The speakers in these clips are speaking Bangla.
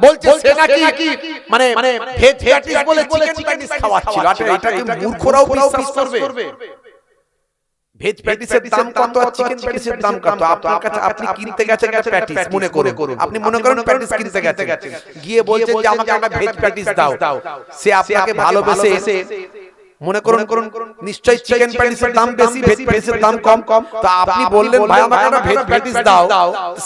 বলছে সে নাকি মানে ভেজ প্যাটিস বলে চিকেন প্যাটিস খাওয়াচ্ছিল। এটা কি মূর্খরাও বিশ্বাস করবে? ভেজ প্যাটিসের দাম কত আর চিকেন প্যাটিসের দাম কত? আপনার কাছে আপনি কিনতে গেছেন একটা প্যাটিস, মনে করুন আপনি মনে করেন প্যাটিস কিনতে গেছেন, গিয়ে বলছেন যে আমাকে একটা ভেজ প্যাটিস দাও। সে আপনাকে ভালোবেসে মনে করুন নিশ্চয়ই চিকেন প্যাটিসের দাম বেশি, ভেজ প্যাটিসের দাম কম, তো আপনি বললেন ভাই আমাকে একটা ভেজ প্যাটিস দাও,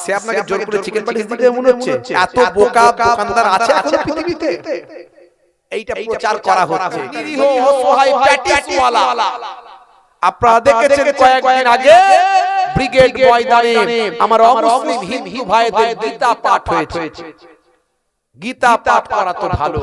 সে আপনাকে জোর করে চিকেন প্যাটিস দিতে মনে হচ্ছে? এত বোকা দোকানদার আছে এখন পৃথিবীতে? এইটা প্রচার করা হচ্ছে। নিরীহ অসহায় প্যাটিসওয়ালা আপনারা দেখেছেন কয়েকদিন আগে ব্রিগেড ময়দানে আমার অমুসলিম হিন্দু ভাইদের গীতা পাঠ হয়েছে। গীতা পাঠ করা তো ভালো,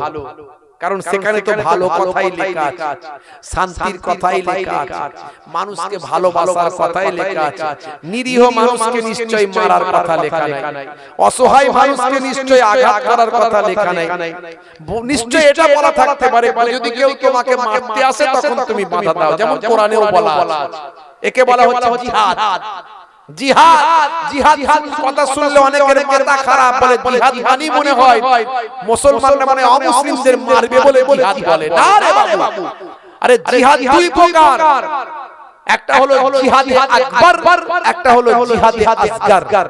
কারণ সেখানে তো ভালো কথাই লেখা আছে, শান্তির কথাই লেখা আছে, মানুষকে ভালোবাসার কথাই লেখা আছে। নিরীহ মানুষকে নিশ্চয়ই মারার কথা লেখা নাই, অসহায় মানুষকে নিশ্চয়ই আঘাত করার কথা লেখা নাই। নিশ্চয়ই এটা বলা থাকতে পারে যদি কেউ তোমাকে মারতে আসে তখন তুমি বাধা দাও, যেমন কোরআনেও বলা আছে। একে বলা হচ্ছে জিহাদ। জিহাদ জিহাদ কথা শুনলে অনেকের মাথা খারাপ, বলে জিহাদ মানে মনে হয় মুসলমানরা মানে অমুসলিমদের মারবে বলে জিহাদ বলে। না রে বাবু, আরে জিহাদ দুই প্রকার, একটা হলো জিহাদে আকবার, একটা হলো জিহাদে আসগার।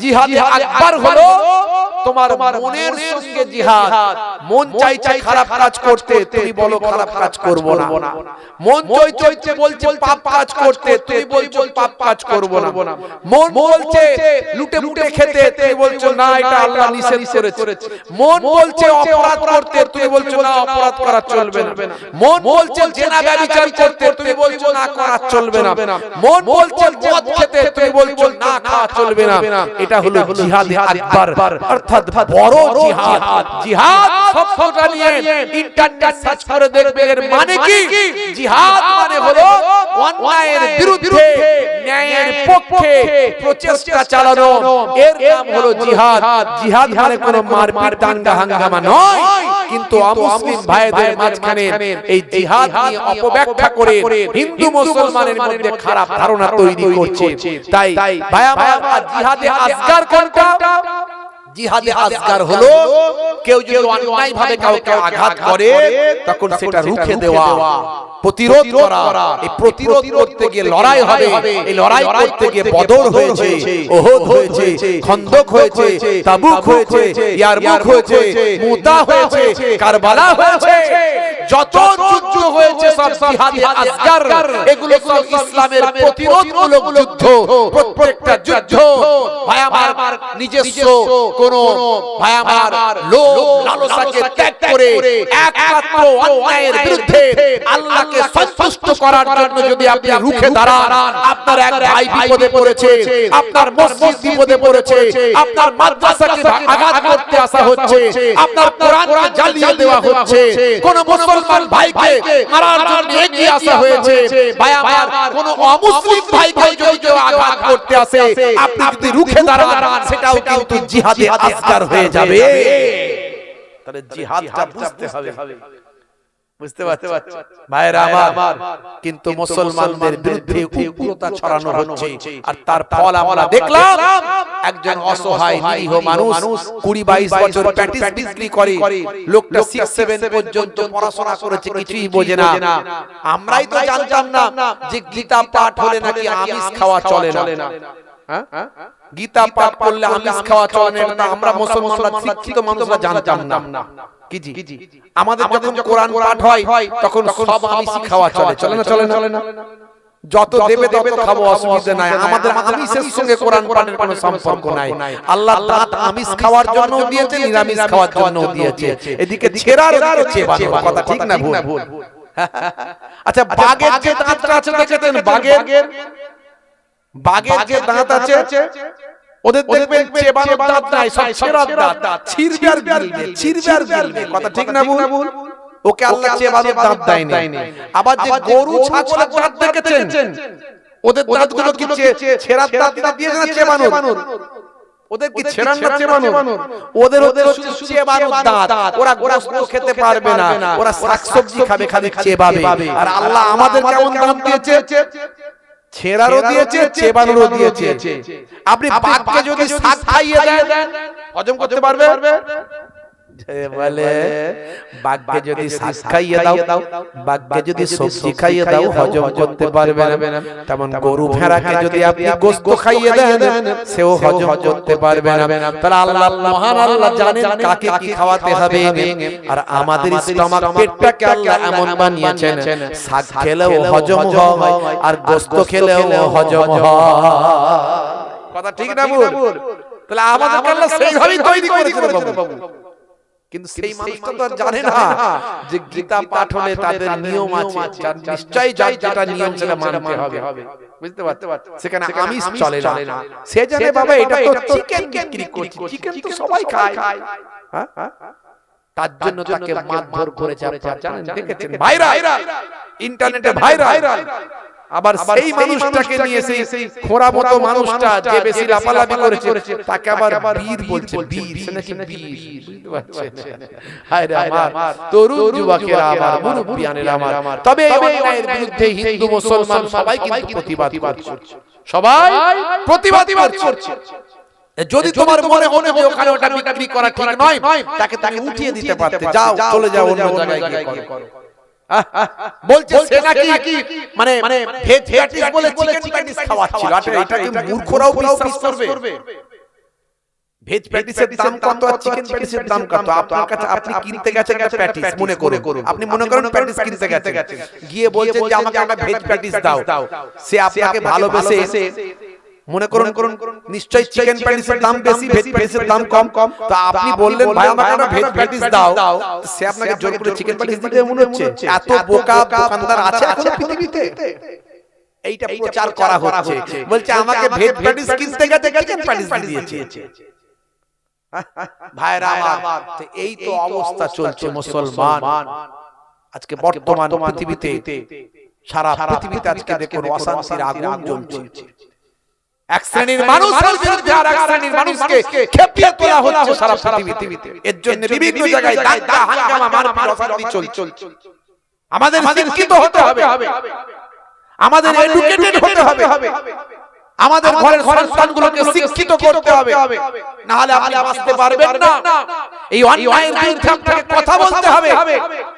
জিহাদে আকবার হলো তোমার মনের সঙ্গে জিহাদ, মন চাইছে খারাপ কাজ করতে, তুমি বলো খারাপ কাজ করব না। মন চাইছে বলছে পাপ কাজ করতে, তুমি বলছো পাপ কাজ করব না। মন বলছে লুটে লুটে খেতে, তুমি বলছো না এটা আল্লাহ নিষেধ করেছে। মন বলছে অপরাধ করতে, তুমি বলছো না অপরাধ করা চলবে না। মন বলছে জেনা ব্যভিচার করতে, তুমি বলছো না করা চলবে না। মন বলছে মদ খেতে, তুমি বলছো না খাওয়া চলবে না। এটা হলো জিহাদে আকবার, অর্থাৎ বড় জিহাদ। জিহাদ শব্দটা নিয়ে ইন্টারনেট সার্চ করে দেখবে এর মানে কি। জিহাদ মানে হলো অন্যায়ের বিরুদ্ধে ন্যায়ের পক্ষে প্রচেষ্টা চালানো, এর নাম হলো জিহাদ। জিহাদ মানে কোনো মারপিট দাঙ্গা হাঙ্গামা নয়। কিন্তু অমুসলিম ভাইদের মাঝখানে এই জিহাদ নিয়ে অপব্যাখ্যা করে হিন্দু মুসলমানের মধ্যে খারাপ ধারণা তৈরি করছে। তাই ভাই আমার জিহাদে আসগার কোনটা? জিহাদে আসগার হলো কেউ যদি অন্যায় ভাবে কাউকে আঘাত করে তখন সেটা রুখে দেওয়া, প্রতিরোধ করা। এই প্রতিরোধ করতে গিয়ে লড়াই হবে, এই লড়াই করতে গিয়ে বদর হয়েছে, ওহদ হয়েছে, খন্দক হয়েছে, তাবুক হয়েছে, ইয়ারমুক হয়েছে, মুতা হয়েছে, কারবালা হয়েছে। যত যুদ্ধ হয়েছে সব জিহাদে আসগার। এগুলো সব ইসলামের প্রতিরোধমূলক যুদ্ধ। প্রত্যেকটা যুদ্ধ ভাই আমার নিজস্ব কোন ভাই আমার লোভ লালসাকে ত্যাগ করে একমাত্র অন্যায়ের বিরুদ্ধে আল্লাহকে সন্তুষ্ট করার জন্য যদি আপনি রুখে দাঁড়ান, আপনার এক ভাই বিপদে পড়েছে, আপনার মসজিদ বিপদে পড়েছে, আপনার মাদ্রাসাকে আঘাত করতে আসা হচ্ছে, আপনার কোরআনকে জ্বালিয়ে দেওয়া হচ্ছে, কোন মুসলমান ভাইকে মারার জন্য এগিয়ে আসা হয়েছে, ভাই আমার কোন অমুসলিম ভাইকে যদি কেউ আঘাত করতে আসে, আপনি যদি রুখে দাঁড়ান, সেটাও কিন্তু জিহাদে আসগার হয়ে যাবে। তাহলে জিহাদটা বুঝতে হবে, বুঝতে পারছেন ভাইরা আমার? কিন্তু মুসলমানদের বিরুদ্ধে উগ্রতা ছড়ানো হচ্ছে, আর তার ফল আমরা দেখলাম। একজন অসহায় নিরীহ মানুষ 20-22 বছর প্যাটিস বিক্রি করে, লোকটা 6-7 পর্যন্ত পড়াশোনা করেছে, কিছুই বোঝে না। আমরাই তো জানতাম না যে গীতা পাঠ হলে নাকি আমিষ খাওয়া চলে না। হ্যাঁ, গীতা পাঠ করলে আমিষ খাওয়া চলে না, আমরা মুসলমানরা শিক্ষিত মানুষরা জানতাম না। কি জি, আমাদের যখন কোরআন পাঠ হয় তখন সব আমিষ খাওয়া চলে না। যত দেবে তত খাবো, অসুবিধা নাই। আমাদের আমিষের সঙ্গে কোরআন পাঠের কোনো সম্পর্ক নাই। আল্লাহ দাঁত আমিষ খাওয়ার জন্য দিয়েছে, নিরামিষ খাওয়ার জন্য দিয়েছে। এদিকে ছেড়ার ওদিকে চেবানো, কথা ঠিক না ভুল? আচ্ছা, বাঘের যে দাঁতটা আছে দেখেছেন? বাঘের যে দাঁত আছে ওদের দেখবেন চেবানোর দাঁত নাই, সব ছেঁড়ার দাঁত, ছিঁড়বে আর গিলবে, কথা ঠিক না ভুল? ওকে আল্লাহ চেবানোর দাঁত দেয়নি। আবার যে গরু ছাগলের দাঁত দেখেছেন, ওদের দাঁতগুলো কি ছেঁড়ার দাঁত দিয়েছে না চেবানোর? ওদের কি ছেঁড়ার না চেবানোর? ওদের শুধু চেবানোর দাঁত। ওরা গোশত খেতে পারবে না, ওরা শাকসবজি খাবে, খালি চেবাবে। আর আল্লাহ আমাদের কেমন দাঁত দিয়েছে? ছেঁড়ারও দিয়েছে, চেবানোরও দিয়েছে। আপনি বাঘকে যদি শাক খাইয়ে দেন হজম করতে পারবে? বলে বাঘকে যদি শাক খাইয়ে দাও, বাঘকে যদি সবজি খাইয়ে দাও হজম করতে পারবে না, তেমন গরু ভেড়াকে যদি আপনি গোশত খাইয়ে দেন সেও হজম করতে পারবে না। তাহলে আল্লাহ মহান আল্লাহ জানেন কাকে কি খাওয়াতে হবে। আর আমাদের স্টমাক পেটটাকে আল্লাহ এমন বানিয়েছেন শাক খেলেও হজম হয় আর গোশত খেলেও হজম হয়। কথা ঠিক না ভুল? তাহলে আমাদের আল্লাহ সেইভাবেই তৈরি করেছেন বাবু। কিন্তু সেই মানুষটা তো জানে না যে গীতা পাঠ হলে তাদের নিয়ম আছে, নিশ্চয়ই যেটা নিয়ম সেটা মানতে হবে। বুঝতে পারছো? সেখানে আমিষ চলে না। সে জানে বাবা এটা তো চিকেন বিক্রি করছে, চিকেন তো সবাই খায়। হ্যাঁ, তার জন্য তাকে মারধর করেছে। আপনারা জানেন, দেখেছেন ভাইরাল, ইন্টারনেটে ভাইরাল। আবার সেই মানুষটাকে নিয়ে সেই খোঁড়া মতো মানুষটা যে বেশি লাফালাফি করেছে তাকে আবার বীর বলছে। বীর সে নাকি বীর, বুঝতে পারছেন? হায় রে আমার তরুণ যুবকেরা, আমার মুরব্বিয়ানেরা আমার। তবে এই অন্যায়ের বিরুদ্ধে হিন্দু মুসলমান সবাই কিন্তু প্রতিবাদ করছে, সবাই প্রতিবাদ করছে। যদি তোমার মনে হয় যে ওখানে ওটা বিক্রি করা ঠিক নয়, তাকে উঠিয়ে দিতে পারতে, যাও চলে যাও অন্য জায়গায় গিয়ে করো। বলছে সে নাকি মানে ভেজ প্যাটিস বলে চিকেন প্যাটিস খাওয়াচ্ছিল। এটাকে মূর্খরাও বিশ্বাস করবে? ভেজ প্যাটিসের দাম কত আর চিকেন প্যাটিসের দাম কত? আপনার কাছে আপনি কিনতে গেছেন একটা প্যাটিস, মনে করুন আপনি মনে করেন প্যাটিস কিনতে গেছেন, গিয়ে বলছেন যে আমাকে একটা ভেজ প্যাটিস দাও। সে আপনাকে ভালোবেসে মনে করুন নিশ্চয়ই চিকেন প্যাটিসের দাম বেশি, ভেজ প্যাটিসের দাম কম। তো আপনি বললেন ভাই আমাকে একটা ভেজ প্যাটিস দাও, সে আপনাকে জোর করে চিকেন প্যাটিস দিতে মনে হচ্ছে? এত বোকা দোকানদার আছে এখন পৃথিবীতে? এইটা প্রচার করা হচ্ছে, বলছে আমাকে ভেজ প্যাটিস কিনতে গেছে চিকেন প্যাটিস দিয়েছে। ভাইরা আমার, এই তো অবস্থা চলছে মুসলমান আজকে বর্তমান পৃথিবীতে। সারা পৃথিবীতে আজকে দেখুন অশান্তির আগুন জ্বলছে। এক শ্রেণীর মানুষের বিরুদ্ধে আর এক শ্রেণীর মানুষকে খেপিয়ে তোলা হচ্ছে সারা পৃথিবীতে। এর জন্য বিভিন্ন জায়গায় দাঙ্গা হাঙ্গামা মারপিট অশান্তি চলছে। আমাদের শিক্ষিত হতে হবে, আমাদের এডুকেটেড হতে হবে, আমাদের ঘরের সন্তানগুলোকে শিক্ষিত করতে হবে, না হলে আপনি বাঁচতে পারবেন না। এই অন্যায়ের বিরুদ্ধে আপনাকে কথা বলতে হবে।